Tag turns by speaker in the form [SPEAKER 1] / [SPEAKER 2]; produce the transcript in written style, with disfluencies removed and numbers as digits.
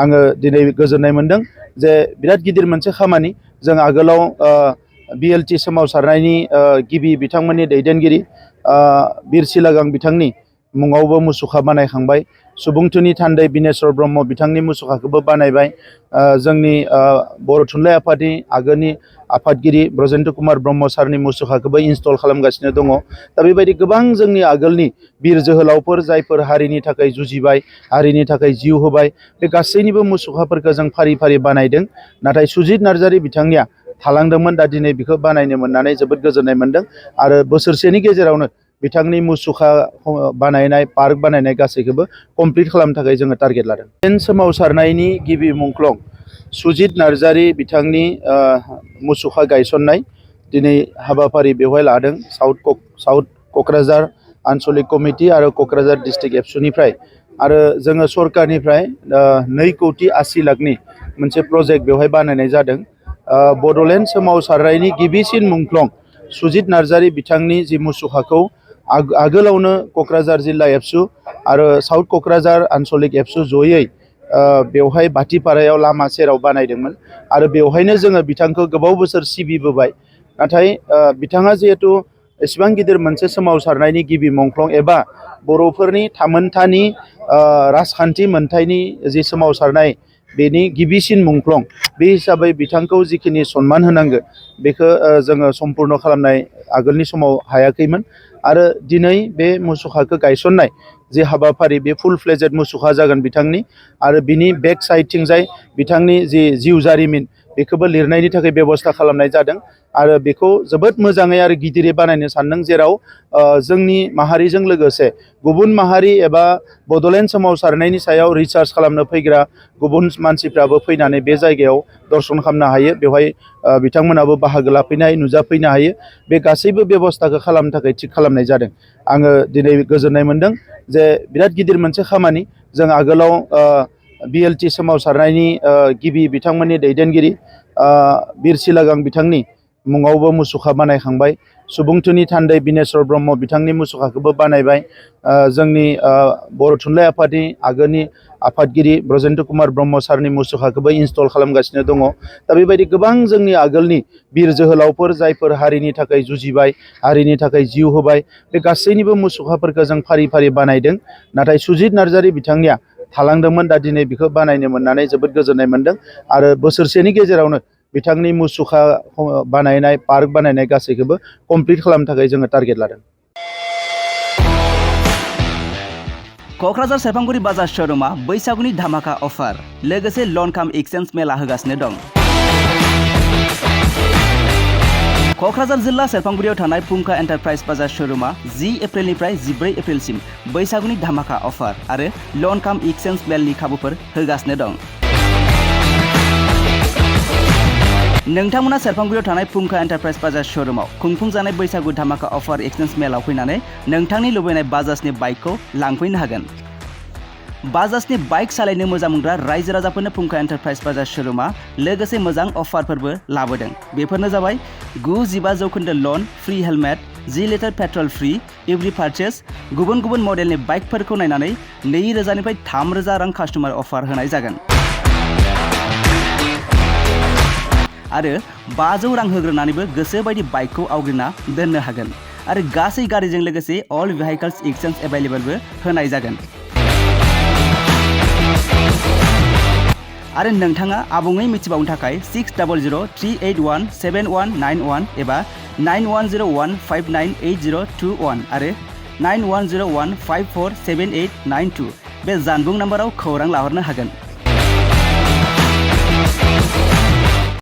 [SPEAKER 1] आङो दिनै गोजोननाय मोनदों जे बिराद गिदिर मोनसे खामानि जों आगोलाव BLT सोमावसारनायनि गिबि बिथांमोननि दैदेनगिरि बिर सिलागां बिथांनि मुङावबो मुसुखा बानायखांबाय। सुबुंथुनि थान्दै बिनेश्वर ब्रह्म बिथांनि मुसुखाखौबो बानायबाय। जोंनि बर' थुनलाइ आफादनि आगोलनि आफादगिरि ब्रजेन्द्र कुमार ब्रह्म सारनि मुसुखाखौबो इनस्टल खालामगासिनो दङ। दा बेबायदि गोबां जोंनि आगोलनि बिर जोहोलावफोर जायफोर हारिनि थाखाय जुजिबाय, हारिनि थाखाय जिउ होबाय, बे गासैनिबो मुसुखाफोरखौ जों फारि फारि बानायदों। नाथाय सुजित नार्जारी बिथांनिया थालांदोंमोन। दा दिनै बेखौ बानायनो मोननानै जोबोद गोजोननाय मोनदों आरो बोसोरसेनि गेजेरावनो बिथांनि मुसुखा बानायनाय, पार्क बानायनाय गासैखौबो कमप्लिट खालामनो थाखाय जोङो टारगेट लादों। सोमावसारनायनि गिबि मुंख्लं सुजित नार्जारी बिथांनि मुसुखा गायसननाय दिनै हाबाफारि बेवहाय लादों साउथ क'क्राझार आन्चलिक कमिटि आरो क'क्राझार डिस्ट्रिक्ट एबसुनिफ्राय आरो जोङो सरकारनिफ्राय 2,80,00,000 मोनसे प्रजेक्ट बेवहाय बानायनाय जादों। बड'लेण्ड सोमावसारनायनि गिबिसिन मुंख्लं सुजित नार्जारी बिथांनि जि मुसुखाखौ आगोलावनो क'क्राझार जिल्ला एबसु आरो साउथ क'क्राझार आन्चलिक एबसु जयै बेवहाय बाथिपारायाव लामा सेराव बानायदोंमोन आरो बेवहायनो जोङो बिथांखौ गोबाव बोसोर सिबिबोबाय। नाथाय बिथाङा जिहेथु एसेबां गिदिर मोनसे सोमावसारनायनि गिबि मुंख्लं एबा बर'फोरनि थामोनथानि राजखान्थि मोनथायनि जि सोमावसारनाय बेनि गिबिसिन मुंख्लं, बे हिसाबै बिथांखौ जिखिनि सनमान होनांगौ बेखौ जोङो सम्पुर्ण खालामनाय आगोलनि समाव हायाखैमोन आरो दिनै बे मुसुखाखौ गायसननाय जे हाबाफारि बे फुल फ्लेजेड मुसुखा जागोन बिथांनि आरो बिनि बेक साइडथिंजाय बिथांनि जि जिउ जारिमिन बेखौबो लिरनायनि थाखाय बेबस्था खालामनाय जादों आरो बेखौ जोबोद मोजाङै आरो गिदिरै बानायनो सानदों, जेराव जोंनि माहारिजों लोगोसे गुबुन माहारि एबा बड'लेण्ड सोमावसारनायनि सायाव रिसार्च खालामनो फैग्रा गुबुन मानसिफ्राबो फैनानै बे जायगायाव दर्शन खालामनो हायो, बेवहाय बिथांमोनाबो बाहागो लाफैनो हायो, नुजाफैनो हायो। बे गासैबो बेबस्थाखौ खालामनो थाखाय थिग खालामनाय जादों। आङो दिनै गोजोननाय मोनदों जे बिराद गिदिर मोनसे खामानि जों आगोलाव BLT सोमावसारनायनि गिबि बिथांमोननि दैदेनगिरि बिर सिलागां बिथांनि मुङावबो मुसुखा बानायखांबाय। सुबुंथुनि थान्दै बिनेश्वर ब्रह्म बिथांनि मुसुखाखौबो बानायबाय। जोंनि बर' थुनलाइ आफादनि आगोलनि आफादगिरि ब्रजेन्द्र कुमार ब्रह्म सारनि मुसुखाखौबो इनस्टल खालामगासिनो दङ। दा बेबायदि गोबां जोंनि आगोलनि बिर जोहोलावफोर जायफोर हारिनि थाखाय जुजिबाय, हारिनि थाखाय जिउ होबाय, बे गासैनिबो मुसुखाफोरखौ जों फारि फारि बानायदों। नाथाय सुजित नार्जारी बिथांनिया थालांदोंमोन। दा दिनै बेखौ बानायनो मोननानै जोबोद गोजोननाय मोनदों आरो बोसोरसेनि गेजेरावनो बिथांनि मुसुखा बानायनाय, पार्क बानायनाय गासैखौबो कमप्लिट खालामनो थाखाय जोङो टारगेट लादों।
[SPEAKER 2] क'क्राझार सेरफांगुरि बाजार श'रुमा बैसागुनि धामाका अफार लोगोसे लन काम एक्सचेन्ज मेला होगासिनो दं। क'क्राझार जिल्ला सेरफांगुरियाव थानाय फुंखा एन्टारप्राइज बाजार श'रुमा 10 एप्रिलनिफ्राय 14 एप्रिलसिम बैसागुनि धामाका अफार आरो लन काम एक्सचेन्ज मेलनि खाबुफोर होगासिनो दं। नोंथांमोना सेरफांगुरियाव थानाय फुंखा एन्टारप्राइज बाजार श'रुमाव खुंफुंजानाय बैसागु धामाका अफार एक्सचेन्ज मेलाव फैनानै नोंथांनि लुबैनाय बाजाजनि बाइकखौ लांफैनो हागोन। बाजाजनि बाइक सालायनो मोजां मोनग्रा रायजो राजाफोरनो फुंखा एन्टारप्राइज बाजार श'रुमा लोगोसे मोजां अफारफोरबो लाबोदों। बेफोरनो जाबाय 95% लन, free helmet, 10 litre petrol free, every purchase, गुबुन गुबुन मडेलनि बाइकफोरखौ नायनानै 2,000 निफ्राय 3,000 रां कास्टमार अफार होनाय जागोन। आरो 500 रां होग्रोनानैबो गोसो बायदि बाइकखौ आवग्रिना दोननो हागोन आरो गासै गारिजों लोगोसे अल भेहिकल्स एक्सचेन्ज एभेलेबलबो होनाय जागोन। आरो नोंथाङा आबुङै मिथिबावनो थाखाय 6003817191 एबा 9101598021 आरो 9101547892 बे जानबुं नाम्बाराव खौरां लाहरनो हागोन।